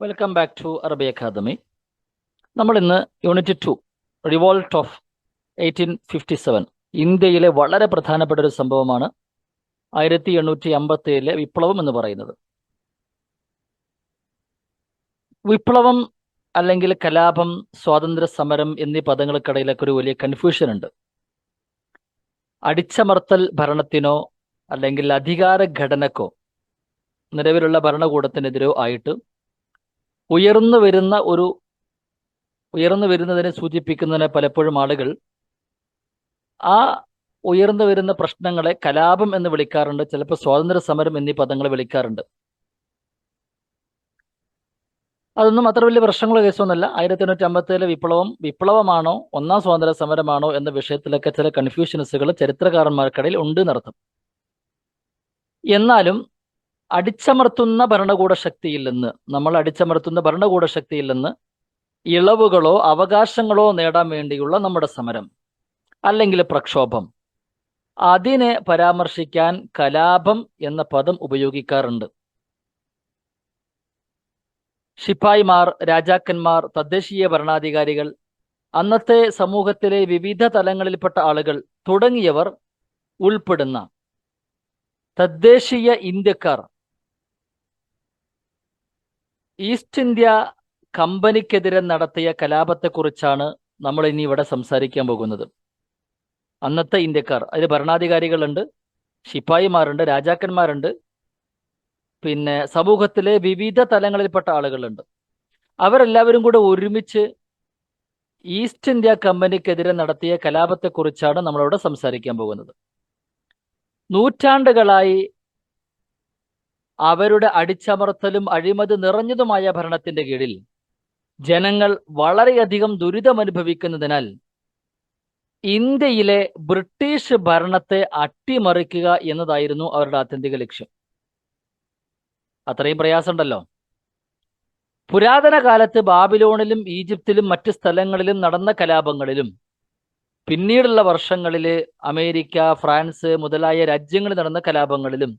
Welcome back to അറബി academy. നമ്മൾ ഇന്ന് യൂണിറ്റ് 2 റിവോൾട്ട് ഓഫ് 1857 ഇന്ത്യയിലെ വളരെ പ്രധാനപ്പെട്ട ഒരു സംഭവമാണ് 1857 വിപ്ലവം എന്ന് പറയുന്നത്. വിപ്ലവം അല്ലെങ്കിൽ കലാപം, സ്വാതന്ത്ര്യ സമരം എന്നീ പദങ്ങൾക്കിടയിലൊക്കെ ഒരു വലിയ കൺഫ്യൂഷൻ ഉണ്ട്. അടിച്ചമർത്തൽ ഭരണത്തിനോ അല്ലെങ്കിൽ അധികാര ഘടനക്കോ നിലവിലുള്ള ഭരണകൂടത്തിനെതിരോ ആയിട്ട് ഉയർന്നു വരുന്നതിനെ സൂചിപ്പിക്കുന്നതിനെ പലപ്പോഴും ആളുകൾ ആ ഉയർന്നു വരുന്ന പ്രശ്നങ്ങളെ കലാപം എന്ന് വിളിക്കാറുണ്ട്, ചിലപ്പോൾ സ്വാതന്ത്ര്യ സമരം എന്നീ പദങ്ങൾ വിളിക്കാറുണ്ട്. അതൊന്നും അത്ര വലിയ പ്രശ്നങ്ങളോ കേസൊന്നുമല്ല. 1857 വിപ്ലവമാണോ ഒന്നാം സ്വാതന്ത്ര്യ സമരമാണോ എന്ന വിഷയത്തിലൊക്കെ ചില കൺഫ്യൂഷൻസുകൾ ചരിത്രകാരന്മാർക്കിടയിൽ ഉണ്ട് എന്നർത്ഥം. എന്നാലും അടിച്ചമർത്തുന്ന ഭരണകൂട ശക്തിയിൽ നിന്ന് ഇളവുകളോ അവകാശങ്ങളോ നേടാൻ വേണ്ടിയുള്ള നമ്മുടെ സമരം അല്ലെങ്കിൽ പ്രക്ഷോഭം, അതിനെ പരാമർശിക്കാൻ കലാപം എന്ന പദം ഉപയോഗിക്കാറുണ്ട്. ശിപ്പായിമാർ, രാജാക്കന്മാർ, തദ്ദേശീയ ഭരണാധികാരികൾ, അന്നത്തെ സമൂഹത്തിലെ വിവിധ തലങ്ങളിൽപ്പെട്ട ആളുകൾ തുടങ്ങിയവർ ഉൾപ്പെടുന്ന തദ്ദേശീയ ഇന്ത്യക്കാർ ഈസ്റ്റ് ഇന്ത്യ കമ്പനിക്കെതിരെ നടത്തിയ കലാപത്തെക്കുറിച്ചാണ് നമ്മൾ ഇനി ഇവിടെ സംസാരിക്കാൻ പോകുന്നത്. അന്നത്തെ ഇന്ത്യക്കാർ, അതിൽ ഭരണാധികാരികളുണ്ട്, ശിപ്പായിമാരുണ്ട്, രാജാക്കന്മാരുണ്ട്, പിന്നെ സമൂഹത്തിലെ വിവിധ തലങ്ങളിൽപ്പെട്ട ആളുകളുണ്ട്. അവരെല്ലാവരും കൂടെ ഒരുമിച്ച് ഈസ്റ്റ് ഇന്ത്യ കമ്പനിക്കെതിരെ നടത്തിയ കലാപത്തെക്കുറിച്ചാണ് നമ്മളിവിടെ സംസാരിക്കാൻ പോകുന്നത്. നൂറ്റാണ്ടുകളായി അവരുടെ അടിച്ചമർത്തലും അഴിമതി നിറഞ്ഞതുമായ ഭരണത്തിന്റെ കീഴിൽ ജനങ്ങൾ വളരെയധികം ദുരിതമനുഭവിക്കുന്നതിനാൽ ഇന്ത്യയിലെ ബ്രിട്ടീഷ് ഭരണത്തെ അട്ടിമറിക്കുക എന്നതായിരുന്നു അവരുടെ ആത്യന്തിക ലക്ഷ്യം. അത്രയും പ്രയാസമുണ്ടല്ലോ. പുരാതന കാലത്ത് ബാബിലോണിലും ഈജിപ്തിലും മറ്റ് സ്ഥലങ്ങളിലും നടന്ന കലാപങ്ങളിലും പിന്നീടുള്ള വർഷങ്ങളിൽ അമേരിക്ക, ഫ്രാൻസ് മുതലായ രാജ്യങ്ങളിൽ നടന്ന കലാപങ്ങളിലും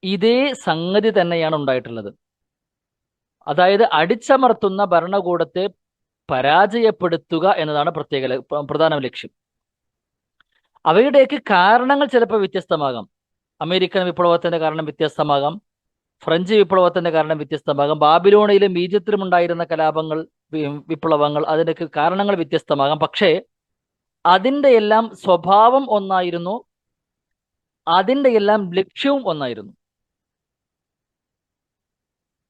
ഇതേ സംഗതി തന്നെയാണ് ഉണ്ടായിട്ടുള്ളത്. അതായത് അടിച്ചമർത്തുന്ന ഭരണകൂടത്തെ പരാജയപ്പെടുത്തുക എന്നതാണ് പ്രധാന ലക്ഷ്യം. അവയുടെയൊക്കെ കാരണങ്ങൾ ചിലപ്പോൾ വ്യത്യസ്തമാകാം. അമേരിക്കൻ വിപ്ലവത്തിന്റെ കാരണം വ്യത്യസ്തമാകാം, ഫ്രഞ്ച് വിപ്ലവത്തിന്റെ കാരണം വ്യത്യസ്തമാകാം, ബാബിലോണിലും ഈജിപ്തിലും ഉണ്ടായിരുന്ന വിപ്ലവങ്ങൾ അതിനൊക്കെ കാരണങ്ങൾ വ്യത്യസ്തമാകാം. പക്ഷേ അതിൻ്റെ എല്ലാം സ്വഭാവം ഒന്നായിരുന്നു, അതിൻ്റെ എല്ലാം ലക്ഷ്യവും ഒന്നായിരുന്നു.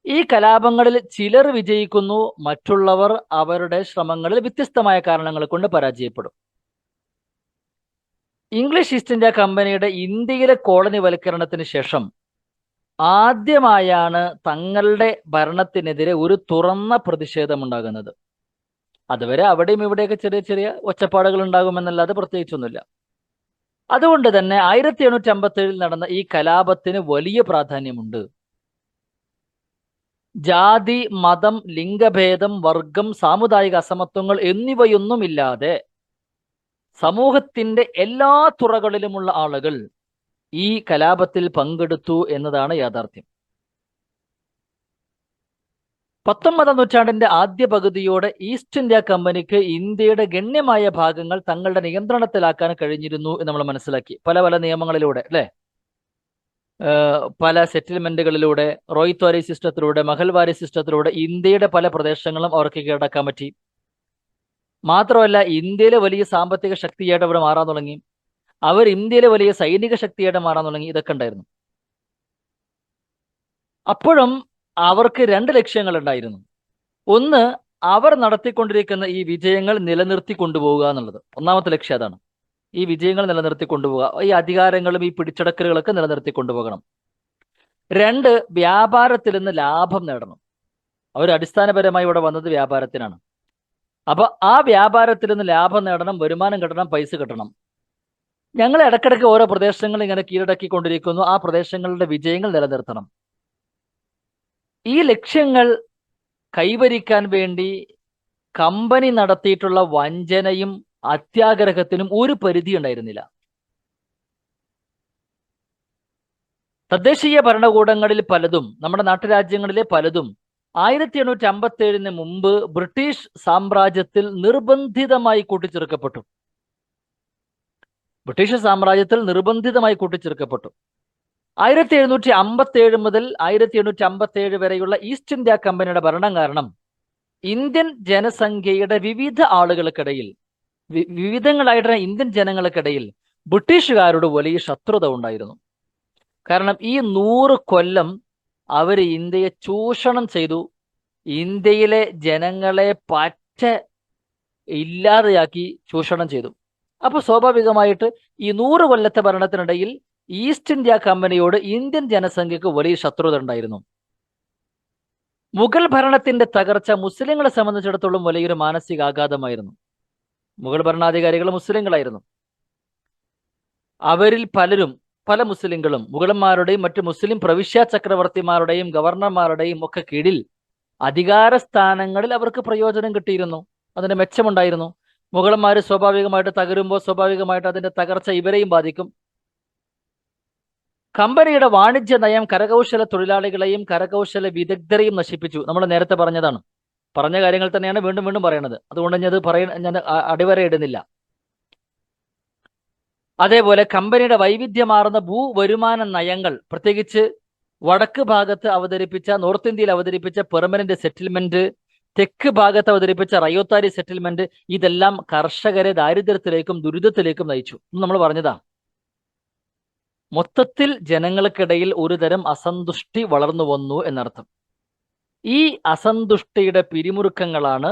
ഈ കലാപങ്ങളിൽ ചിലർ വിജയിക്കുന്നു, മറ്റുള്ളവർ അവരുടെ ശ്രമങ്ങളിൽ വ്യത്യസ്തമായ കാരണങ്ങൾ കൊണ്ട് പരാജയപ്പെടും. ഇംഗ്ലീഷ് ഈസ്റ്റ് ഇന്ത്യ കമ്പനിയുടെ ഇന്ത്യയിലെ കോളനിവൽക്കരണത്തിന് ശേഷം ആദ്യമായാണ് തങ്ങളുടെ ഭരണത്തിനെതിരെ ഒരു തുറന്ന പ്രതിഷേധമുണ്ടാകുന്നത്. അതുവരെ അവിടെയും ഇവിടെയൊക്കെ ചെറിയ ചെറിയ ഒച്ചപ്പാടുകൾ ഉണ്ടാകുമെന്നല്ലാതെ പ്രത്യേകിച്ചൊന്നുമില്ല. അതുകൊണ്ട് തന്നെ 1857 നടന്ന ഈ കലാപത്തിന് വലിയ പ്രാധാന്യമുണ്ട്. ജാതി, മതം, ലിംഗഭേദം, വർഗം, സാമുദായിക അസമത്വങ്ങൾ എന്നിവയൊന്നുമില്ലാതെ സമൂഹത്തിന്റെ എല്ലാ തുറകളിലുമുള്ള ആളുകൾ ഈ കലാപത്തിൽ പങ്കെടുത്തു എന്നതാണ് യാഥാർത്ഥ്യം. 19ാം നൂറ്റാണ്ടിന്റെ ആദ്യ പകുതിയോടെ ഈസ്റ്റ് ഇന്ത്യ കമ്പനിക്ക് ഇന്ത്യയുടെ ഗണ്യമായ ഭാഗങ്ങൾ തങ്ങളുടെ നിയന്ത്രണത്തിലാക്കാൻ കഴിഞ്ഞിരുന്നു എന്ന് നമ്മൾ മനസ്സിലാക്കി. പല പല നിയമങ്ങളിലൂടെ, അല്ലെ, പല സെറ്റിൽമെന്റുകളിലൂടെ, റോയ്ത്വാരി സിസ്റ്റത്തിലൂടെ, മഹൽവാരി സിസ്റ്റത്തിലൂടെ ഇന്ത്യയുടെ പല പ്രദേശങ്ങളും അവർക്ക് കീഴടക്കാൻ പറ്റി. മാത്രമല്ല, ഇന്ത്യയിലെ വലിയ സാമ്പത്തിക ശക്തിയായിട്ട് അവർ മാറാൻ തുടങ്ങി. അവർ ഇന്ത്യയിലെ വലിയ സൈനിക ശക്തിയായിട്ട് മാറാൻ തുടങ്ങി. ഇതൊക്കെ ഉണ്ടായിരുന്നു. അപ്പോഴും അവർക്ക് 2 ലക്ഷ്യങ്ങൾ ഉണ്ടായിരുന്നു. ഒന്ന്, അവർ നടത്തിക്കൊണ്ടിരിക്കുന്ന ഈ വിജയങ്ങൾ നിലനിർത്തി കൊണ്ടുപോവുക എന്നുള്ളത്. ഒന്നാമത്തെ ലക്ഷ്യം അതാണ്. ഈ വിജയങ്ങൾ നിലനിർത്തി കൊണ്ടുപോവുക, ഈ അധികാരങ്ങളും ഈ പിടിച്ചടക്കലുകളൊക്കെ നിലനിർത്തി കൊണ്ടുപോകണം. 2, വ്യാപാരത്തിൽ നിന്ന് ലാഭം നേടണം. അവർ അടിസ്ഥാനപരമായി ഇവിടെ വന്നത് വ്യാപാരത്തിനാണ്. അപ്പൊ ആ വ്യാപാരത്തിൽ നിന്ന് ലാഭം നേടണം, വരുമാനം കിട്ടണം, പൈസ കിട്ടണം. ഞങ്ങൾ ഇടയ്ക്കിടയ്ക്ക് ഓരോ പ്രദേശങ്ങൾ ഇങ്ങനെ കീഴടക്കിക്കൊണ്ടിരിക്കുന്നു, ആ പ്രദേശങ്ങളുടെ വിജയങ്ങൾ നിലനിർത്തണം. ഈ ലക്ഷ്യങ്ങൾ കൈവരിക്കാൻ വേണ്ടി കമ്പനി നടത്തിയിട്ടുള്ള വഞ്ചനയും അത്യാഗ്രഹത്തിനും ഒരു പരിധി ഉണ്ടായിരുന്നില്ല. തദ്ദേശീയ ഭരണകൂടങ്ങളിൽ പലതും, നമ്മുടെ നാട്ടുരാജ്യങ്ങളിലെ പലതും 1857 മുമ്പ് ബ്രിട്ടീഷ് സാമ്രാജ്യത്തിൽ നിർബന്ധിതമായി കൂട്ടിച്ചേർക്കപ്പെട്ടു. ബ്രിട്ടീഷ് സാമ്രാജ്യത്തിൽ നിർബന്ധിതമായി കൂട്ടിച്ചേർക്കപ്പെട്ടു. 1757 മുതൽ 1857 വരെയുള്ള ഈസ്റ്റ് ഇന്ത്യ കമ്പനിയുടെ ഭരണം കാരണം ഇന്ത്യൻ ജനസംഖ്യയുടെ വിവിധ ആളുകൾക്കിടയിൽ, വിവിധങ്ങളായിട്ടുള്ള ഇന്ത്യൻ ജനങ്ങൾക്കിടയിൽ ബ്രിട്ടീഷുകാരോട് വലിയ ശത്രുത ഉണ്ടായിരുന്നു. കാരണം ഈ 100 കൊല്ലം അവർ ഇന്ത്യയെ ചൂഷണം ചെയ്തു, ഇന്ത്യയിലെ ജനങ്ങളെ പറ്റ ഇല്ലാതെയാക്കി ചൂഷണം ചെയ്തു. അപ്പോൾ സ്വാഭാവികമായിട്ട് ഈ 100 കൊല്ലത്തെ ഭരണത്തിനിടയിൽ ഈസ്റ്റ് ഇന്ത്യ കമ്പനിയോട് ഇന്ത്യൻ ജനസംഖ്യക്ക് വലിയ ശത്രുത ഉണ്ടായിരുന്നു. മുഗൾ ഭരണത്തിന്റെ തകർച്ച മുസ്ലിങ്ങളെ സംബന്ധിച്ചിടത്തോളം വലിയൊരു മാനസികാഘാതമായിരുന്നു. മുഗൾ ഭരണാധികാരികൾ മുസ്ലിങ്ങളായിരുന്നു. അവരിൽ പല മുസ്ലിങ്ങളും മുഗളന്മാരുടെയും മറ്റു മുസ്ലിം പ്രവിശ്യ ചക്രവർത്തിമാരുടെയും ഗവർണർമാരുടെയും ഒക്കെ കീഴിൽ അധികാര സ്ഥാനങ്ങളിൽ അവർക്ക് പ്രയോജനം കിട്ടിയിരുന്നു, അതിന്റെ മെച്ചമുണ്ടായിരുന്നു. മുഗളന്മാർ സ്വാഭാവികമായിട്ട് തകരുമ്പോൾ സ്വാഭാവികമായിട്ട് അതിന്റെ തകർച്ച ഇവരെയും ബാധിക്കും. കമ്പനിയുടെ വാണിജ്യ നയം കരകൗശല തൊഴിലാളികളെയും കരകൗശല വിദഗ്ധരെയും നശിപ്പിച്ചു. നമ്മൾ നേരത്തെ പറഞ്ഞ കാര്യങ്ങൾ തന്നെയാണ് വീണ്ടും വീണ്ടും പറയുന്നത്. അതുകൊണ്ട് ഞാൻ അടിവരയിടുന്നില്ല. അതേപോലെ കമ്പനിയുടെ വൈവിധ്യമാർന്ന ഭൂവരുമാന നയങ്ങൾ, പ്രത്യേകിച്ച് വടക്ക് ഭാഗത്ത് നോർത്ത് ഇന്ത്യയിൽ അവതരിപ്പിച്ച പെർമനന്റ് സെറ്റിൽമെന്റ്, തെക്ക് ഭാഗത്ത് അവതരിപ്പിച്ച റയോത്താരി സെറ്റിൽമെന്റ്, ഇതെല്ലാം കർഷകരെ ദാരിദ്ര്യത്തിലേക്കും ദുരിതത്തിലേക്കും നയിച്ചു. നമ്മൾ പറഞ്ഞതാ. മൊത്തത്തിൽ ജനങ്ങൾക്കിടയിൽ ഒരുതരം അസന്തുഷ്ടി വളർന്നു വന്നു എന്നർത്ഥം. ഈ അസന്തുഷ്ടിയുടെ പിരിമുറുക്കങ്ങളാണ്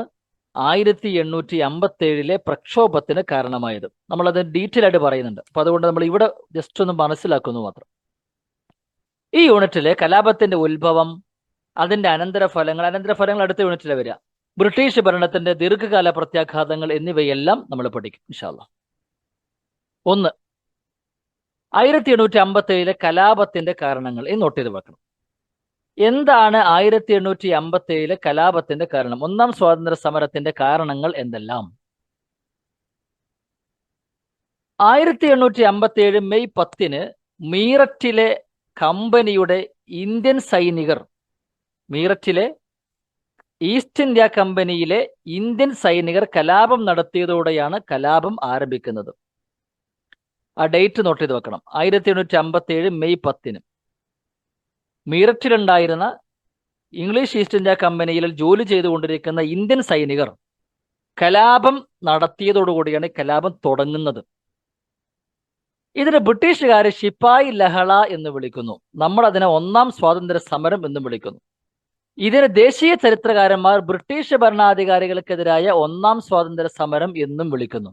1857 പ്രക്ഷോഭത്തിന് കാരണമായത്. നമ്മളത് ഡീറ്റെയിൽ ആയിട്ട് പറയുന്നുണ്ട്. അപ്പൊ അതുകൊണ്ട് നമ്മൾ ഇവിടെ ജസ്റ്റ് ഒന്ന് മനസ്സിലാക്കുന്നു മാത്രം. ഈ യൂണിറ്റിലെ കലാപത്തിന്റെ ഉത്ഭവം, അതിന്റെ അനന്തരഫലങ്ങൾ അടുത്ത യൂണിറ്റിലെ വരിക, ബ്രിട്ടീഷ് ഭരണത്തിന്റെ ദീർഘകാല പ്രത്യാഘാതങ്ങൾ എന്നിവയെല്ലാം നമ്മൾ പഠിക്കും ഇൻഷാ അല്ലാഹ്. 1. 1857 കലാപത്തിന്റെ കാരണങ്ങൾ. ഈ നോട്ട് ചെയ്ത് വെക്കണം. എന്താണ് 1857 കലാപത്തിന്റെ കാരണം? ഒന്നാം സ്വാതന്ത്ര്യ സമരത്തിന്റെ കാരണങ്ങൾ എന്തെല്ലാം? 1857 മെയ് 10 മീററ്റിലെ കമ്പനിയുടെ ഇന്ത്യൻ സൈനികർ, മീററ്റിലെ ഈസ്റ്റ് ഇന്ത്യ കമ്പനിയിലെ ഇന്ത്യൻ സൈനികർ കലാപം നടത്തിയതോടെയാണ് കലാപം ആരംഭിക്കുന്നത്. ആ ഡേറ്റ് നോട്ട് ചെയ്ത് വെക്കണം. 1857 മെയ് 10 മീററ്റിലുണ്ടായിരുന്ന ഇംഗ്ലീഷ് ഈസ്റ്റ് ഇന്ത്യ കമ്പനിയിൽ ജോലി ചെയ്തുകൊണ്ടിരിക്കുന്ന ഇന്ത്യൻ സൈനികർ കലാപം നടത്തിയതോടുകൂടിയാണ് കലാപം തുടങ്ങുന്നത്. ഇതിന് ബ്രിട്ടീഷുകാർ ശിപ്പായി ലഹള എന്ന് വിളിക്കുന്നു. നമ്മൾ അതിനെ ഒന്നാം സ്വാതന്ത്ര്യ സമരം എന്ന് വിളിക്കുന്നു. ഇതിന് ദേശീയ ചരിത്രകാരന്മാർ ബ്രിട്ടീഷ് ഭരണാധികാരികൾക്കെതിരായ ഒന്നാം സ്വാതന്ത്ര്യ സമരം എന്നും വിളിക്കുന്നു.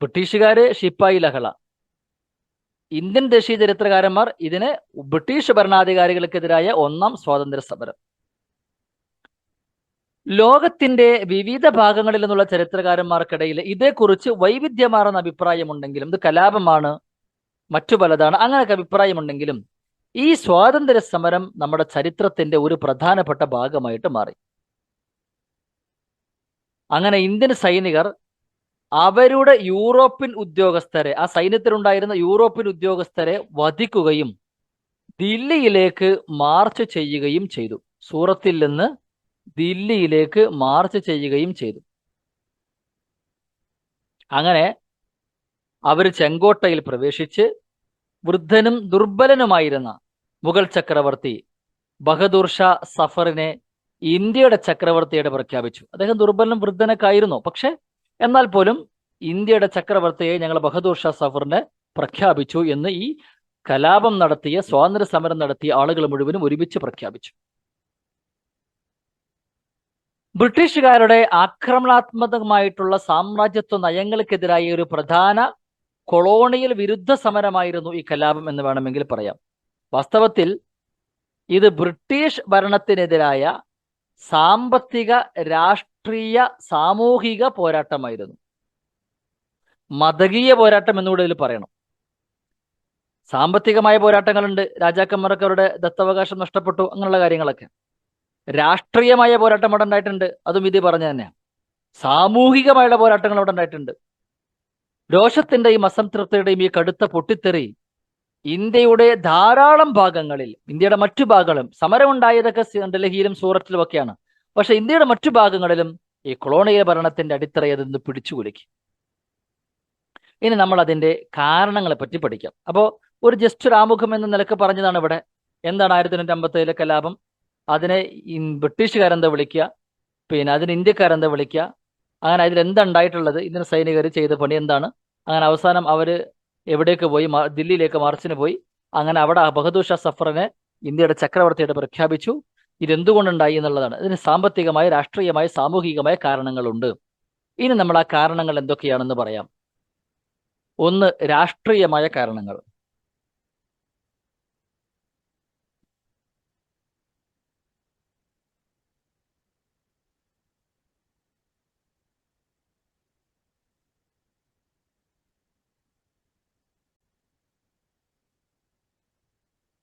ബ്രിട്ടീഷുകാര് ശിപ്പായി ലഹള, ഇന്ത്യൻ ദേശീയ ചരിത്രകാരന്മാർ ഇതിനെ ബ്രിട്ടീഷ് ഭരണാധികാരികൾക്കെതിരായ ഒന്നാം സ്വാതന്ത്ര്യ സമരം. ലോകത്തിന്റെ വിവിധ ഭാഗങ്ങളിൽ നിന്നുള്ള ചരിത്രകാരന്മാർക്കിടയിൽ ഇതേക്കുറിച്ച് വൈവിധ്യമാർന്ന അഭിപ്രായമുണ്ടെങ്കിലും, ഇത് കലാപമാണ്, മറ്റു പലതാണ്, അങ്ങനെയൊക്കെ അഭിപ്രായമുണ്ടെങ്കിലും ഈ സ്വാതന്ത്ര്യ സമരം നമ്മുടെ ചരിത്രത്തിന്റെ ഒരു പ്രധാനപ്പെട്ട ഭാഗമായിട്ട് മാറി. അങ്ങനെ ഇന്ത്യൻ സൈനികർ അവരുടെ യൂറോപ്യൻ ഉദ്യോഗസ്ഥരെ, ആ സൈന്യത്തിലുണ്ടായിരുന്ന യൂറോപ്യൻ ഉദ്യോഗസ്ഥരെ വധിക്കുകയും ദില്ലിയിലേക്ക് മാർച്ച് ചെയ്യുകയും ചെയ്തു. സൂറത്തിൽ നിന്ന് ദില്ലിയിലേക്ക് മാർച്ച് ചെയ്യുകയും ചെയ്തു. അങ്ങനെ അവർ ചെങ്കോട്ടയിൽ പ്രവേശിച്ച് വൃദ്ധനും ദുർബലനുമായിരുന്ന മുഗൾ ചക്രവർത്തി ബഹദൂർ ഷാ സഫറിനെ ഇന്ത്യയുടെ ചക്രവർത്തിയായിട്ട് പ്രഖ്യാപിച്ചു. അദ്ദേഹം ദുർബലനും വൃദ്ധനൊക്കെ ആയിരുന്നു. പക്ഷെ എന്നാൽ പോലും ഇന്ത്യയുടെ ചക്രവർത്തിയെ ഞങ്ങൾ ബഹദൂർ ഷാ സഫറിനെ പ്രഖ്യാപിച്ചു എന്ന് ഈ കലാപം നടത്തിയ, സ്വാതന്ത്ര്യ സമരം നടത്തിയ ആളുകൾ മുഴുവനും ഒരുമിച്ച് പ്രഖ്യാപിച്ചു. ബ്രിട്ടീഷുകാരുടെ ആക്രമണാത്മകമായിട്ടുള്ള സാമ്രാജ്യത്വ നയങ്ങൾക്കെതിരായ ഒരു പ്രധാന കൊളോണിയൽ വിരുദ്ധ സമരമായിരുന്നു ഈ കലാപം എന്ന് വേണമെങ്കിൽ പറയാം. വാസ്തവത്തിൽ ഇത് ബ്രിട്ടീഷ് ഭരണത്തിനെതിരായ സാമ്പത്തിക, രാഷ്ട്രീയ, സാമൂഹിക പോരാട്ടമായിരുന്നു. മതകീയ പോരാട്ടം എന്നുകൂടെ ഇതിൽ പറയണം. സാമ്പത്തികമായ പോരാട്ടങ്ങളുണ്ട്, രാജാക്കന്മാർക്ക് അവരുടെ ദത്തവകാശം നഷ്ടപ്പെട്ടു, അങ്ങനെയുള്ള കാര്യങ്ങളൊക്കെ. രാഷ്ട്രീയമായ പോരാട്ടം അവിടെ ഉണ്ടായിട്ടുണ്ട്, അതും ഇത് പറഞ്ഞു തന്നെയാണ്. സാമൂഹികമായുള്ള പോരാട്ടങ്ങൾ അവിടെ ഉണ്ടായിട്ടുണ്ട്. രോഷത്തിന്റെയും അസംതൃപ്തിയുടെയും ഈ കടുത്ത പൊട്ടിത്തെറി ഇന്ത്യയുടെ ധാരാളം ഭാഗങ്ങളിൽ, ഇന്ത്യയുടെ മറ്റു ഭാഗങ്ങളും, സമരമുണ്ടായതൊക്കെ ഡൽഹിയിലും സൂറത്തിലും ഒക്കെയാണ്, പക്ഷെ ഇന്ത്യയുടെ മറ്റു ഭാഗങ്ങളിലും ഈ കൊളോണിയൽ ഭരണത്തിന്റെ അടിത്തറയിൽ നിന്ന് പിടിച്ചു കുലുക്കി. ഇനി നമ്മൾ അതിന്റെ കാരണങ്ങളെ പറ്റി പഠിക്കാം. അപ്പോൾ ഒരു ജസ്റ്റ് ഒരു ആമുഖം എന്ന നിലക്ക് പറഞ്ഞതാണ് ഇവിടെ. എന്താണ് 1857 കലാപം? അതിനെ ബ്രിട്ടീഷുകാരെന്താ വിളിക്കുക, പിന്നെ അതിന് ഇന്ത്യക്കാരെന്താ വിളിക്കുക, അങ്ങനെ അതിൽ എന്തുണ്ടായിട്ടുള്ളത്, ഇതിന് സൈനികർ ചെയ്ത പണി എന്താണ്, അങ്ങനെ അവസാനം അവർ എവിടേക്ക് പോയി? ദില്ലിയിലേക്ക് മാർച്ചിന് പോയി. അങ്ങനെ അവിടെ ബഹദൂർ ഷാ സഫറിനെ ഇന്ത്യയുടെ ചക്രവർത്തിയായിട്ട് പ്രഖ്യാപിച്ചു. ഇതെന്തുകൊണ്ടുണ്ടായി എന്നുള്ളതാണ്. ഇതിന് സാമ്പത്തികമായ, രാഷ്ട്രീയമായ, സാമൂഹികമായ കാരണങ്ങളുണ്ട്. ഇനി നമ്മൾ ആ കാരണങ്ങൾ എന്തൊക്കെയാണെന്ന് പറയാം. ഒന്ന്, രാഷ്ട്രീയമായ കാരണങ്ങൾ.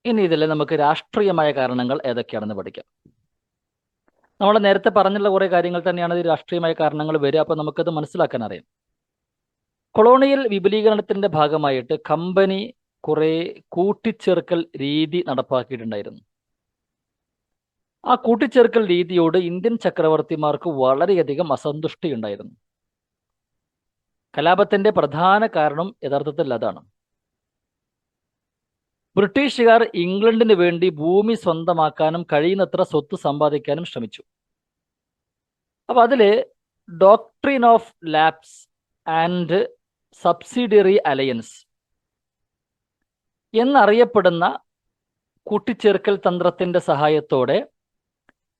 ഇനി ഇതിൽ നമുക്ക് രാഷ്ട്രീയമായ കാരണങ്ങൾ ഏതൊക്കെയാണെന്ന് പഠിക്കാം. നമ്മൾ നേരത്തെ പറഞ്ഞുള്ള കുറേ കാര്യങ്ങൾ തന്നെയാണ് ഈ രാഷ്ട്രീയമായ കാരണങ്ങൾ വരിക. അപ്പോൾ നമുക്കത് മനസ്സിലാക്കാൻ അറിയാം. കൊളോണിയൽ വിപുലീകരണത്തിന്റെ ഭാഗമായിട്ട് കമ്പനി കുറെ കൂട്ടിച്ചേർക്കൽ രീതി നടപ്പാക്കിയിട്ടുണ്ടായിരുന്നു. ആ കൂട്ടിച്ചേർക്കൽ രീതിയോട് ഇന്ത്യൻ ചക്രവർത്തിമാർക്ക് വളരെയധികം അസന്തുഷ്ടി ഉണ്ടായിരുന്നു. കലാപത്തിന്റെ പ്രധാന കാരണം യഥാർത്ഥത്തിൽ അതാണ്. ബ്രിട്ടീഷുകാർ ഇംഗ്ലണ്ടിന് വേണ്ടി ഭൂമി സ്വന്തമാക്കാനും കഴിയുന്നത്ര സ്വത്ത് സമ്പാദിക്കാനും ശ്രമിച്ചു. അപ്പൊ അതില് doctrine of lapse and subsidiary alliance എന്നറിയപ്പെടുന്ന കൂട്ടിച്ചേർക്കൽ തന്ത്രത്തിന്റെ സഹായത്തോടെ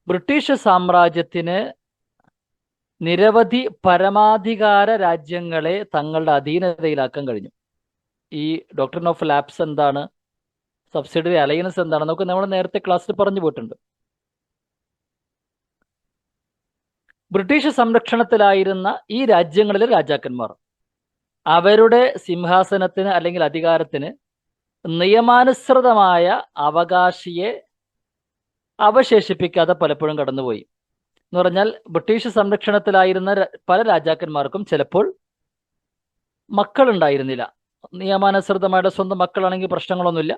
ബ്രിട്ടീഷ് സാമ്രാജ്യത്തിന് നിരവധി പരമാധികാര രാജ്യങ്ങളെ തങ്ങളുടെ അധീനതയിലാക്കാൻ കഴിഞ്ഞു. ഈ ഡോക്ട്രിൻ ഓഫ് ലാപ്സ് എന്താണ്, സബ്സിഡിയറി അലയൻസ് എന്താണ്, നമുക്ക് നമ്മൾ നേരത്തെ ക്ലാസ്സിൽ പറഞ്ഞു പോയിട്ടുണ്ട്. ബ്രിട്ടീഷ് സംരക്ഷണത്തിലായിരുന്ന ഈ രാജ്യങ്ങളിലെ രാജാക്കന്മാർ അവരുടെ സിംഹാസനത്തിന് അല്ലെങ്കിൽ അധികാരത്തിന് നിയമാനുസൃതമായ അവകാശിയെ അവശേഷിപ്പിക്കാതെ പലപ്പോഴും കടന്നുപോയി. എന്ന് പറഞ്ഞാൽ ബ്രിട്ടീഷ് സംരക്ഷണത്തിലായിരുന്ന പല രാജാക്കന്മാർക്കും ചിലപ്പോൾ മക്കളുണ്ടായിരുന്നില്ല. നിയമാനുസൃതമായിട്ട് സ്വന്തം മക്കളാണെങ്കിൽ പ്രശ്നങ്ങളൊന്നുമില്ല.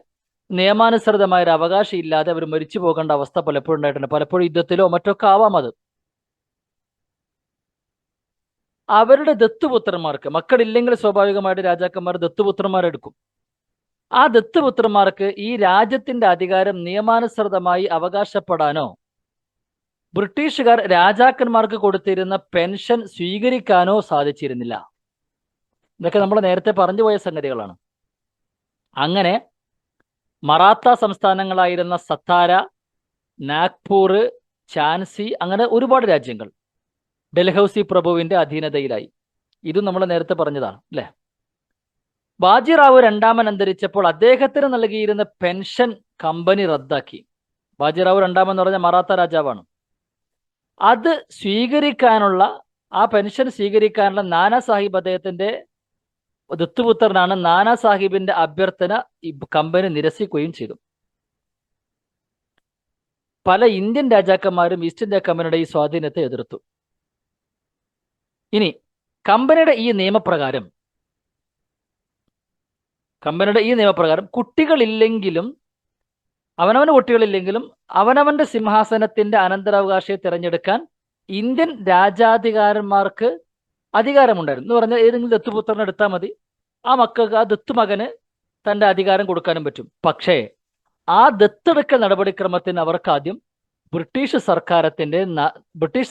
നിയമാനുസൃതമായ ഒരു അവകാശം ഇല്ലാതെ അവർ മരിച്ചു പോകേണ്ട അവസ്ഥ പലപ്പോഴും ഉണ്ടായിട്ടുണ്ട്. പലപ്പോഴും യുദ്ധത്തിലോ മറ്റൊക്കെ ആവാം അത്. അവരുടെ ദത്തുപുത്രന്മാർക്ക്, മക്കളില്ലെങ്കിൽ സ്വാഭാവികമായിട്ട് രാജാക്കന്മാർ ദത്തുപുത്രന്മാരെടുക്കും. ആ ദത്തുപുത്രന്മാർക്ക് ഈ രാജ്യത്തിന്റെ അധികാരം നിയമാനുസൃതമായി അവകാശപ്പെടാനോ ബ്രിട്ടീഷുകാർ രാജാക്കന്മാർക്ക് കൊടുത്തിരുന്ന പെൻഷൻ സ്വീകരിക്കാനോ സാധിച്ചിരുന്നില്ല. ഇതൊക്കെ നമ്മൾ നേരത്തെ പറഞ്ഞു പോയ സംഗതികളാണ്. അങ്ങനെ മറാത്ത സംസ്ഥാനങ്ങളായിരുന്ന സത്താര, നാഗ്പൂർ, ഝാൻസി, അങ്ങനെ ഒരുപാട് രാജ്യങ്ങൾ ഡൽഹൌസി പ്രഭുവിന്റെ അധീനതയിലായി. ഇതും നമ്മൾ നേരത്തെ പറഞ്ഞതാണ് അല്ലേ. ബാജിറാവു രണ്ടാമൻ അന്തരിച്ചപ്പോൾ അദ്ദേഹത്തിന് നൽകിയിരുന്ന പെൻഷൻ കമ്പനി റദ്ദാക്കി. ബാജിറാവു രണ്ടാമൻ എന്ന് പറഞ്ഞ മറാത്ത രാജാവാണ്. അത് സ്വീകരിക്കാനുള്ള, ആ പെൻഷൻ സ്വീകരിക്കാനുള്ള നാനാ സാഹിബ് അദ്ദേഹത്തിന്റെ ദത്തുപുത്രനാണ്. നാനാ സാഹിബിന്റെ അഭ്യർത്ഥന ഈ കമ്പനി നിരസിക്കുകയും ചെയ്തു. പല ഇന്ത്യൻ രാജാക്കന്മാരും ഈസ്റ്റ് ഇന്ത്യ കമ്പനിയുടെ ഈ സ്വാധീനത്തെ എതിർത്തു. ഇനി കമ്പനിയുടെ ഈ നിയമപ്രകാരം കുട്ടികളില്ലെങ്കിലും, അവനവന് കുട്ടികളില്ലെങ്കിലും അവനവന്റെ സിംഹാസനത്തിന്റെ അനന്തരാവകാശിയെ തിരഞ്ഞെടുക്കാൻ ഇന്ത്യൻ രാജാധികാരന്മാർക്ക് അധികാരമുണ്ടായിരുന്നു. എന്ന് പറഞ്ഞാൽ ഏതെങ്കിലും ദത്തുപുത്രനെ എടുത്താൽ മതി, ആ മക്കൾക്ക്, ആ ദത്തുമകന് തന്റെ അധികാരം കൊടുക്കാനും പറ്റും. പക്ഷേ ആ ദത്തെടുക്കൽ നടപടിക്രമത്തിന് അവർക്ക് ആദ്യം ബ്രിട്ടീഷ്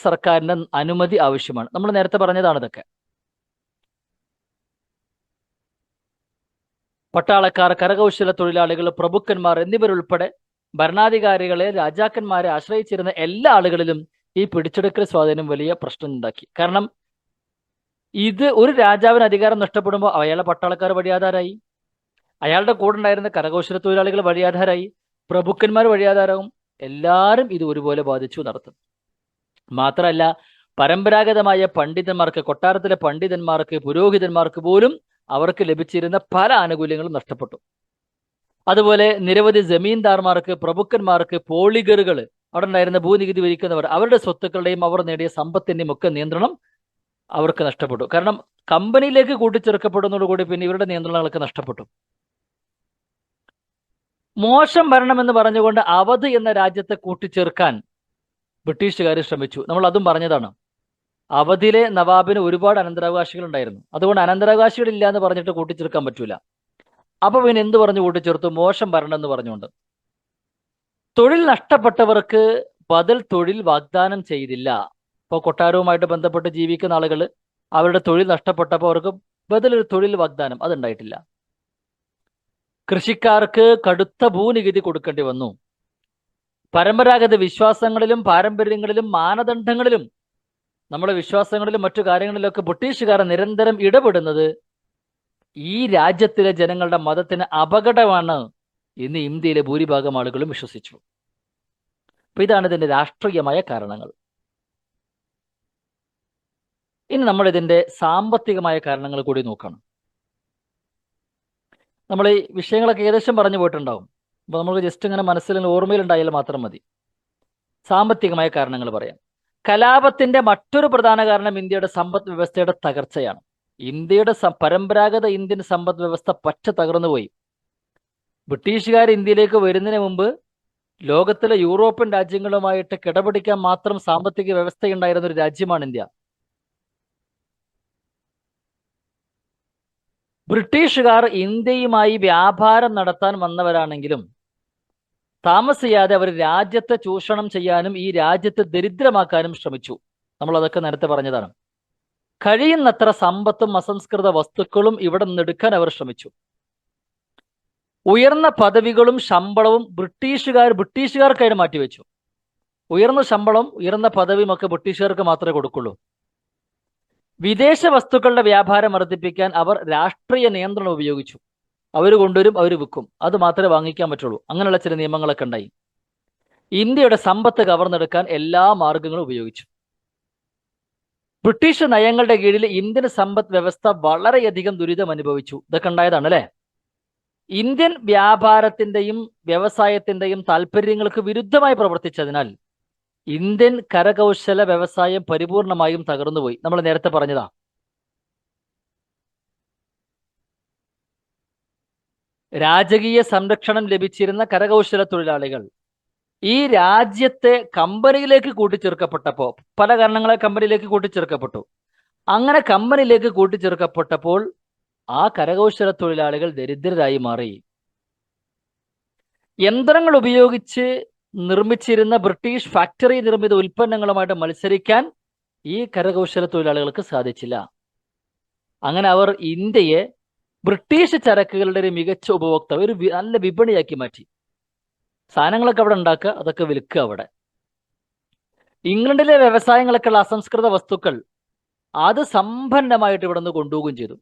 സർക്കാരിന്റെ അനുമതി ആവശ്യമാണ്. നമ്മൾ നേരത്തെ പറഞ്ഞതാണ് ഇതൊക്കെ. പട്ടാളക്കാർ, കരകൗശല തൊഴിലാളികൾ, പ്രഭുക്കന്മാർ എന്നിവരുൾപ്പെടെ ഭരണാധികാരികളെ, രാജാക്കന്മാരെ ആശ്രയിച്ചിരുന്ന എല്ലാ ആളുകളിലും ഈ പിടിച്ചെടുക്കൽ സ്വാധീനം വലിയ പ്രശ്നം ഉണ്ടാക്കി. കാരണം ഇത് ഒരു രാജാവിന് അധികാരം നഷ്ടപ്പെടുമ്പോൾ അയാളെ പട്ടാളക്കാർ വഴിയാധാരായി, അയാളുടെ കൂടെ ഉണ്ടായിരുന്ന കരകൗശല തൊഴിലാളികൾ വഴിയാധാരായി, പ്രഭുക്കന്മാർ വഴിയാധാരാകും. എല്ലാവരും ഇത് ഒരുപോലെ ബാധിച്ചു നടത്തും. മാത്രമല്ല പരമ്പരാഗതമായ പണ്ഡിതന്മാർക്ക്, കൊട്ടാരത്തിലെ പണ്ഡിതന്മാർക്ക്, പുരോഹിതന്മാർക്ക് പോലും അവർക്ക് ലഭിച്ചിരുന്ന പല ആനുകൂല്യങ്ങളും നഷ്ടപ്പെട്ടു. അതുപോലെ നിരവധി ജമീന്ദാർമാർക്ക്, പ്രഭുക്കന്മാർക്ക്, പോളിഗറുകൾ, അവിടെ ഉണ്ടായിരുന്ന ഭൂനികുതി വിധിക്കുന്നവർ, അവരുടെ സ്വത്തുക്കളുടെയും അവർ നേടിയ സമ്പത്തിന്റെയും ഒക്കെ നിയന്ത്രണം അവർക്ക് നഷ്ടപ്പെട്ടു. കാരണം കമ്പനിയിലേക്ക് കൂട്ടിച്ചേർക്കപ്പെടുന്നതോടുകൂടി പിന്നെ ഇവരുടെ നിയന്ത്രണങ്ങളൊക്കെ നഷ്ടപ്പെട്ടു. മോശം ഭരണം എന്ന് പറഞ്ഞുകൊണ്ട് അവധ് എന്ന രാജ്യത്തെ കൂട്ടിച്ചേർക്കാൻ ബ്രിട്ടീഷുകാർ ശ്രമിച്ചു. നമ്മൾ അതും പറഞ്ഞതാണ്. അവധിലെ നവാബിന് ഒരുപാട് അനന്തരാവകാശികൾ ഉണ്ടായിരുന്നു. അതുകൊണ്ട് അനന്തരാവകാശികൾ ഇല്ല എന്ന് പറഞ്ഞിട്ട് കൂട്ടിച്ചേർക്കാൻ പറ്റൂല. അപ്പൊ പിന്നെ എന്ത് പറഞ്ഞു കൂട്ടിച്ചേർത്തു? മോശം ഭരണം എന്ന് പറഞ്ഞുകൊണ്ട്. തൊഴിൽ നഷ്ടപ്പെട്ടവർക്ക് ബദൽ തൊഴിൽ വാഗ്ദാനം ചെയ്തില്ല. ഇപ്പോൾ കൊട്ടാരവുമായിട്ട് ബന്ധപ്പെട്ട് ജീവിക്കുന്ന ആളുകൾ അവരുടെ തൊഴിൽ നഷ്ടപ്പെട്ടപ്പോൾ അവർക്ക് ബദൽ ഒരു തൊഴിൽ വാഗ്ദാനം അതുണ്ടായിട്ടില്ല. കൃഷിക്കാർക്ക് കടുത്ത ഭൂനികുതി കൊടുക്കേണ്ടി വന്നു. പരമ്പരാഗത വിശ്വാസങ്ങളിലും പാരമ്പര്യങ്ങളിലും മാനദണ്ഡങ്ങളിലും നമ്മുടെ വിശ്വാസങ്ങളിലും മറ്റു കാര്യങ്ങളിലൊക്കെ ബ്രിട്ടീഷുകാർ നിരന്തരം ഇടപെടുന്നത് ഈ രാജ്യത്തിലെ ജനങ്ങളുടെ മതത്തിന് അപകടമാണ് എന്ന് ഇന്ത്യയിലെ ഭൂരിഭാഗം ആളുകളും വിശ്വസിച്ചു. അപ്പൊ ഇതാണ് ഇതിന്റെ രാഷ്ട്രീയമായ കാരണങ്ങൾ. ഇനി നമ്മൾ ഇതിന്റെ സാമ്പത്തികമായ കാരണങ്ങൾ കൂടി നോക്കണം. നമ്മൾ ഈ വിഷയങ്ങളൊക്കെ ഏകദേശം പറഞ്ഞു പോയിട്ടുണ്ടാവും. അപ്പോൾ നമുക്ക് ജസ്റ്റ് ഇങ്ങനെ മനസ്സിൽ ഓർമ്മയിലുണ്ടായാൽ മാത്രം മതി. സാമ്പത്തികമായ കാരണങ്ങൾ പറയാം. കലാപത്തിന്റെ മറ്റൊരു പ്രധാന കാരണം ഇന്ത്യയുടെ സമ്പദ് വ്യവസ്ഥയുടെ തകർച്ചയാണ്. ഇന്ത്യയുടെ പരമ്പരാഗത ഇന്ത്യൻ സമ്പദ് വ്യവസ്ഥ പറ്റ തകർന്നുപോയി. ബ്രിട്ടീഷുകാർ ഇന്ത്യയിലേക്ക് വരുന്നതിന് മുമ്പ് ലോകത്തിലെ യൂറോപ്യൻ രാജ്യങ്ങളുമായിട്ട് കിടപിടിക്കാൻ മാത്രം സാമ്പത്തിക വ്യവസ്ഥയുണ്ടായിരുന്ന ഒരു രാജ്യമാണ് ഇന്ത്യ. ബ്രിട്ടീഷുകാർ ഇന്ത്യയുമായി വ്യാപാരം നടത്താൻ വന്നവരാണെങ്കിലും താമസിയാതെ അവർ രാജ്യത്തെ ചൂഷണം ചെയ്യാനും ഈ രാജ്യത്തെ ദരിദ്രമാക്കാനും ശ്രമിച്ചു. നമ്മൾ അതൊക്കെ നേരത്തെ പറഞ്ഞതാണ്. കഴിയുന്നത്ര സമ്പത്തും അസംസ്കൃത വസ്തുക്കളും ഇവിടെ നിന്നെടുക്കാൻ അവർ ശ്രമിച്ചു. ഉയർന്ന പദവികളും ശമ്പളവും ബ്രിട്ടീഷുകാർക്കായിട്ട് മാറ്റിവെച്ചു. ഉയർന്ന ശമ്പളവും ഉയർന്ന പദവിയും ഒക്കെ ബ്രിട്ടീഷുകാർക്ക് മാത്രമേ കൊടുക്കുള്ളൂ. വിദേശ വസ്തുക്കളുടെ വ്യാപാരം വർദ്ധിപ്പിക്കാൻ അവർ രാഷ്ട്രീയ നിയന്ത്രണം ഉപയോഗിച്ചു. അവർ കൊണ്ടുവരും, അവർ വിൽക്കും, അത് മാത്രമേ വാങ്ങിക്കാൻ പറ്റുള്ളൂ. അങ്ങനെയുള്ള ചില നിയമങ്ങളൊക്കെ ഉണ്ടായി. ഇന്ത്യയുടെ സമ്പത്ത് കവർന്നെടുക്കാൻ എല്ലാ മാർഗങ്ങളും ഉപയോഗിച്ചു. ബ്രിട്ടീഷ് നയങ്ങളുടെ കീഴിൽ ഇന്ത്യൻ സമ്പദ് വ്യവസ്ഥ വളരെയധികം ദുരിതം അനുഭവിച്ചു. ഇതൊക്കെ ഉണ്ടായതാണ് അല്ലെ. ഇന്ത്യൻ വ്യാപാരത്തിന്റെയും വ്യവസായത്തിന്റെയും താല്പര്യങ്ങൾക്ക് വിരുദ്ധമായി പ്രവർത്തിച്ചതിനാൽ ഇന്ത്യൻ കരകൗശല വ്യവസായം പരിപൂർണമായും തകർന്നുപോയി. നമ്മൾ നേരത്തെ പറഞ്ഞതാ. രാജകീയ സംരക്ഷണം ലഭിച്ചിരുന്ന കരകൗശല തൊഴിലാളികൾ ഈ രാജ്യത്തെ കമ്പനിയിലേക്ക് കൂട്ടിച്ചേർക്കപ്പെട്ടപ്പോൾ, പല കാരണങ്ങളെ കമ്പനിയിലേക്ക് കൂട്ടിച്ചേർക്കപ്പെട്ടു. അങ്ങനെ കമ്പനിയിലേക്ക് കൂട്ടിച്ചേർക്കപ്പെട്ടപ്പോൾ ആ കരകൗശല തൊഴിലാളികൾ ദരിദ്രരായി മാറി. യന്ത്രങ്ങൾ ഉപയോഗിച്ച് നിർമ്മിച്ചിരുന്ന ബ്രിട്ടീഷ് ഫാക്ടറി നിർമ്മിത ഉൽപ്പന്നങ്ങളുമായിട്ട് മത്സരിക്കാൻ ഈ കരകൗശല തൊഴിലാളികൾക്ക് സാധിച്ചില്ല. അങ്ങനെ അവർ ഇന്ത്യയെ ബ്രിട്ടീഷ് ചരക്കുകളുടെ ഒരു മികച്ച ഉപഭോക്താവ്, ഒരു നല്ല വിപണിയാക്കി മാറ്റി. സാധനങ്ങളൊക്കെ അവിടെ ഉണ്ടാക്കുക, അതൊക്കെ വിൽക്കുക അവിടെ. ഇംഗ്ലണ്ടിലെ വ്യവസായങ്ങളൊക്കെയുള്ള അസംസ്കൃത വസ്തുക്കൾ അത് സമ്പന്നമായിട്ട് ഇവിടെ നിന്ന് കൊണ്ടുപോവുകയും ചെയ്തു.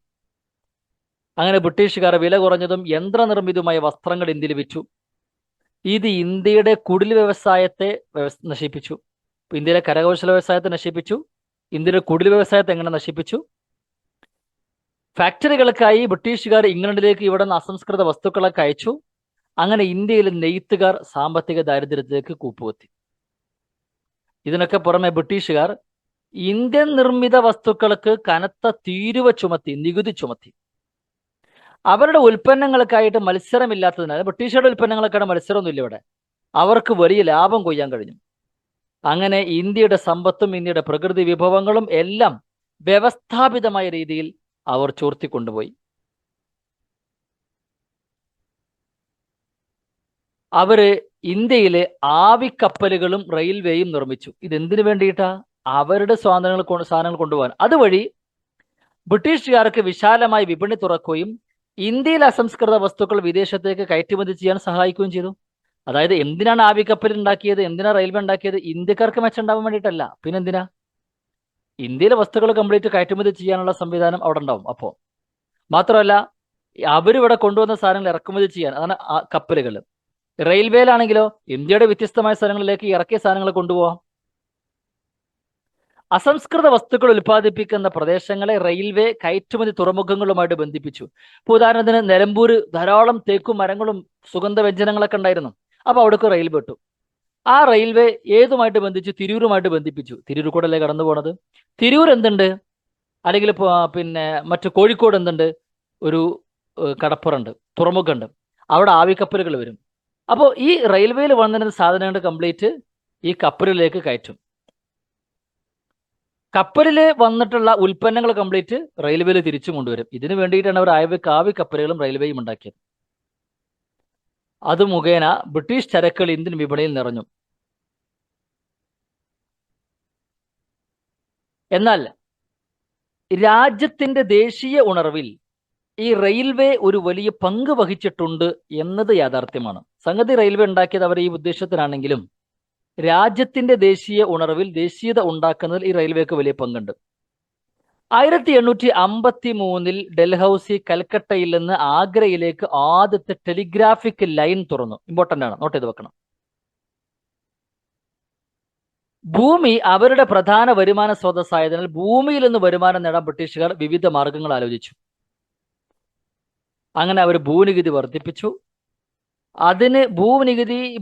അങ്ങനെ ബ്രിട്ടീഷുകാർ വില കുറഞ്ഞതും യന്ത്രനിർമ്മിതവുമായ വസ്ത്രങ്ങൾ ഇന്ത്യയിൽ വിറ്റു. ഇത് ഇന്ത്യയുടെ കുടിൽ വ്യവസായത്തെ നശിപ്പിച്ചു. ഇന്ത്യയിലെ കരകൗശല വ്യവസായത്തെ നശിപ്പിച്ചു. ഇന്ത്യയുടെ കുടിൽ വ്യവസായത്തെ എങ്ങനെ നശിപ്പിച്ചു? ഫാക്ടറികൾക്കായി ബ്രിട്ടീഷുകാർ ഇംഗ്ലണ്ടിലേക്ക് ഇവിടെ നിന്ന് അസംസ്കൃത വസ്തുക്കളൊക്കെ അയച്ചു. അങ്ങനെ ഇന്ത്യയിലെ നെയ്ത്തുകാർ സാമ്പത്തിക ദാരിദ്ര്യത്തിലേക്ക് കൂപ്പുകുത്തി. ഇതിനൊക്കെ പുറമെ ബ്രിട്ടീഷുകാർ ഇന്ത്യൻ നിർമ്മിത വസ്തുക്കൾക്ക് കനത്ത തീരുവ ചുമത്തി, നികുതി ചുമത്തി. അവരുടെ ഉൽപ്പന്നങ്ങൾക്കായിട്ട് മത്സരമില്ലാത്തതിനാൽ, ബ്രിട്ടീഷുകാരുടെ ഉൽപ്പന്നങ്ങൾക്കായിട്ട് മത്സരമൊന്നുമില്ല ഇവിടെ, അവർക്ക് വലിയ ലാഭം കൊയ്യാൻ കഴിഞ്ഞു. അങ്ങനെ ഇന്ത്യയുടെ സമ്പത്തും ഇന്ത്യയുടെ പ്രകൃതി വിഭവങ്ങളും എല്ലാം വ്യവസ്ഥാപിതമായ രീതിയിൽ അവർ ചോർത്തിക്കൊണ്ടുപോയി. അവര് ഇന്ത്യയിലെ ആവിക്കപ്പലുകളും റെയിൽവേയും നിർമ്മിച്ചു. ഇതെന്തിനു വേണ്ടിയിട്ടാ? അവരുടെ സാധനങ്ങൾ കൊണ്ടുപോകാൻ. അതുവഴി ബ്രിട്ടീഷുകാർക്ക് വിശാലമായ വിപണി തുറക്കുകയും ഇന്ത്യയിലെ അസംസ്കൃത വസ്തുക്കൾ വിദേശത്തേക്ക് കയറ്റുമതി ചെയ്യാൻ സഹായിക്കുകയും ചെയ്തു. അതായത് എന്തിനാണ് ആവിക്കപ്പൽ ഉണ്ടാക്കിയത്, എന്തിനാണ് റെയിൽവേ ഉണ്ടാക്കിയത്? ഇന്ത്യക്കാർക്ക് മെച്ചമുണ്ടാവാൻ വേണ്ടിയിട്ടല്ല, പിന്നെന്തിനാ? ഇന്ത്യയിലെ വസ്തുക്കൾ കംപ്ലീറ്റ് കയറ്റുമതി ചെയ്യാനുള്ള സംവിധാനം അവിടെ ഉണ്ടാവും. അപ്പോൾ മാത്രമല്ല, അവരിവിടെ കൊണ്ടുവന്ന സാധനങ്ങൾ ഇറക്കുമതി ചെയ്യാൻ, അതാണ് കപ്പലുകൾ. റെയിൽവേയിലാണെങ്കിലോ ഇന്ത്യയുടെ വ്യത്യസ്തമായ സ്ഥലങ്ങളിലേക്ക് ഇറക്കിയ സാധനങ്ങൾ കൊണ്ടുപോകാം. അസംസ്കൃത വസ്തുക്കൾ ഉൽപ്പാദിപ്പിക്കുന്ന പ്രദേശങ്ങളെ റെയിൽവേ കയറ്റുമതി തുറമുഖങ്ങളുമായിട്ട് ബന്ധിപ്പിച്ചു. ഇപ്പോൾ ഉദാഹരണത്തിന് നിലമ്പൂർ ധാരാളം തേക്കും മരങ്ങളും സുഗന്ധ വ്യഞ്ജനങ്ങളൊക്കെ ഉണ്ടായിരുന്നു. അപ്പോൾ അവിടേക്ക് റെയിൽവേ ഇട്ടു. ആ റെയിൽവേ ഏതുമായിട്ട് ബന്ധിച്ചു? തിരൂരുമായിട്ട് ബന്ധിപ്പിച്ചു. തിരൂർ കൂടല്ലേ കടന്നു പോണത്. തിരൂർ എന്തുണ്ട്? അല്ലെങ്കിൽ പിന്നെ മറ്റു കോഴിക്കോട് എന്തുണ്ട്? ഒരു കടപ്പുറമുണ്ട്, തുറമുഖമുണ്ട്. അവിടെ ആവിക്കപ്പലുകൾ വരും. അപ്പോൾ ഈ റെയിൽവേയിൽ വന്നിരുന്ന സാധനങ്ങൾ കംപ്ലീറ്റ് ഈ കപ്പലിലേക്ക് കയറ്റും. കപ്പലിൽ വന്നിട്ടുള്ള ഉൽപ്പന്നങ്ങൾ കംപ്ലീറ്റ് റെയിൽവേയിൽ തിരിച്ചു കൊണ്ടുവരും. ഇതിനു വേണ്ടിയിട്ടാണ് അവർ കാവ്യ കപ്പലുകളും റെയിൽവേയും ഉണ്ടാക്കിയത്. അത് മുഖേന ബ്രിട്ടീഷ് ചരക്കുകൾ ഇന്ത്യൻ വിപണിയിൽ നിറഞ്ഞു. എന്നാൽ രാജ്യത്തിന്റെ ദേശീയ ഉണർവിൽ ഈ റെയിൽവേ ഒരു വലിയ പങ്ക് വഹിച്ചിട്ടുണ്ട് എന്നത് യാഥാർത്ഥ്യമാണ്. സംഗതി റെയിൽവേ ഉണ്ടാക്കിയത് അവർ ഈ ഉദ്ദേശത്തിനാണെങ്കിലും രാജ്യത്തിന്റെ ദേശീയ ഉണർവിൽ ദേശീയത ഉണ്ടാക്കുന്നതിൽ ഈ റെയിൽവേക്ക് വലിയ പങ്കുണ്ട്. 1853 ഡൽഹൌസി കൽക്കട്ടയിൽ നിന്ന് ആഗ്രയിലേക്ക് ആദ്യത്തെ ടെലിഗ്രാഫിക് ലൈൻ തുറന്നു. ഇമ്പോർട്ടന്റ് ആണ്, നോട്ട് ചെയ്ത് വെക്കണം. ഭൂമി അവരുടെ പ്രധാന വരുമാന സ്രോതസ്സായതിനാൽ ഭൂമിയിൽ നിന്ന് വരുമാനം നേടാൻ ബ്രിട്ടീഷുകാർ വിവിധ മാർഗങ്ങൾ ആലോചിച്ചു. അങ്ങനെ അവർ ഭൂനികുതി വർദ്ധിപ്പിച്ചു. അതിന്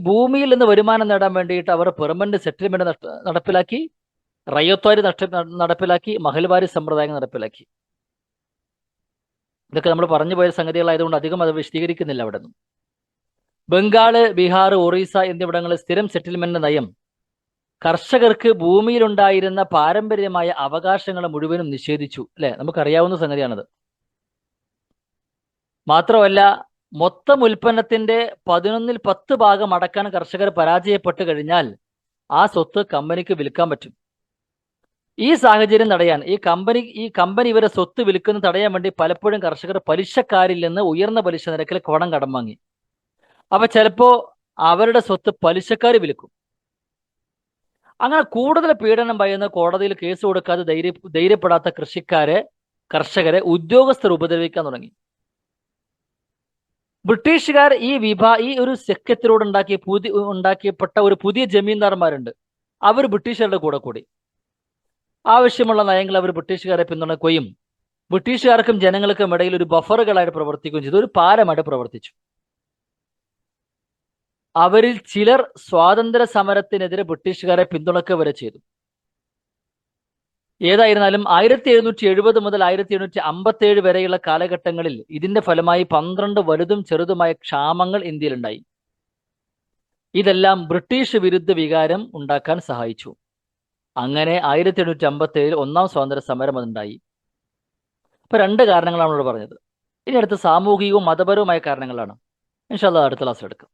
ഭൂമിയിൽ നിന്ന് വരുമാനം നേടാൻ വേണ്ടിയിട്ട് അവർ പെർമനന്റ് സെറ്റിൽമെന്റ് നടപ്പിലാക്കി, റയ്യത്വാരി നടപ്പിലാക്കി, മഹൽവാരി സമ്പ്രദായം നടപ്പിലാക്കി. ഇതൊക്കെ നമ്മൾ പറഞ്ഞു പോയ സംഗതികളായതുകൊണ്ട് അധികം അത് വിശദീകരിക്കുന്നില്ല. അവിടെ നിന്നും ബംഗാള്, ബീഹാർ, ഒറീസ എന്നിവിടങ്ങളിൽ സ്ഥിരം സെറ്റിൽമെന്റ് നയം കർഷകർക്ക് ഭൂമിയിലുണ്ടായിരുന്ന പാരമ്പര്യമായ അവകാശങ്ങൾ മുഴുവനും നിഷേധിച്ചു. അല്ലെ, നമുക്കറിയാവുന്ന സംഗതിയാണത്. മാത്രമല്ല, മൊത്തം ഉൽപ്പന്നത്തിന്റെ 11/10 ഭാഗം അടക്കാൻ കർഷകർ പരാജയപ്പെട്ടു കഴിഞ്ഞാൽ ആ സ്വത്ത് കമ്പനിക്ക് വിൽക്കാൻ പറ്റും. ഈ സാഹചര്യം തടയാൻ ഈ കമ്പനി ഇവരെ സ്വത്ത് വിൽക്കുന്നത് തടയാൻ വേണ്ടി പലപ്പോഴും കർഷകർ പലിശക്കാരിൽ നിന്ന് ഉയർന്ന പലിശ നിരക്കിൽ കടം വാങ്ങി. അപ്പൊ ചിലപ്പോ അവരുടെ സ്വത്ത് പലിശക്കാർ വിൽക്കും. അങ്ങനെ കൂടുതൽ പീഡനം ഭയന്ന് കോടതിയിൽ കേസ് കൊടുക്കാതെ ധൈര്യപ്പെടാത്ത കർഷകരെ ഉദ്യോഗസ്ഥർ ഉപദ്രവിക്കാൻ തുടങ്ങി. ബ്രിട്ടീഷുകാർ ഈ ഒരു സഖ്യത്തിലൂടെ ഉണ്ടാക്കിയപ്പെട്ട ഒരു പുതിയ ജമീന്ദാർമാരുണ്ട്. അവർ ബ്രിട്ടീഷുകാരുടെ കൂടെ കൂടി. ആവശ്യമുള്ള നയങ്ങൾ അവർ ബ്രിട്ടീഷുകാരെ പിന്തുണക്കുകയും ബ്രിട്ടീഷുകാർക്കും ജനങ്ങൾക്കും ഇടയിൽ ഒരു ബഫറുകളായിട്ട് പ്രവർത്തിക്കുകയും ചെയ്തു. ഒരു പാലമായിട്ട് പ്രവർത്തിച്ചു. അവരിൽ ചിലർ സ്വാതന്ത്ര്യ സമരത്തിനെതിരെ ബ്രിട്ടീഷുകാരെ പിന്തുണക്കുക വരെ ചെയ്തു. ഏതായിരുന്നാലും 1770 മുതൽ 1757 വരെയുള്ള കാലഘട്ടങ്ങളിൽ ഇതിന്റെ ഫലമായി 12 വലുതും ചെറുതുമായ ക്ഷാമങ്ങൾ ഇന്ത്യയിലുണ്ടായി. ഇതെല്ലാം ബ്രിട്ടീഷ് വിരുദ്ധ വികാരം ഉണ്ടാക്കാൻ സഹായിച്ചു. അങ്ങനെ 1857 ഒന്നാം സ്വാതന്ത്ര്യ സമരം അതുണ്ടായി. ഇപ്പൊ 2 കാരണങ്ങളാണ് ഇവിടെ പറഞ്ഞത്. ഇനി അടുത്ത സാമൂഹികവും മതപരവുമായ കാരണങ്ങളാണ്. ഇൻഷാ അല്ലാഹ് അടുത്ത ക്ലാസ്സിൽ എടുക്കാം.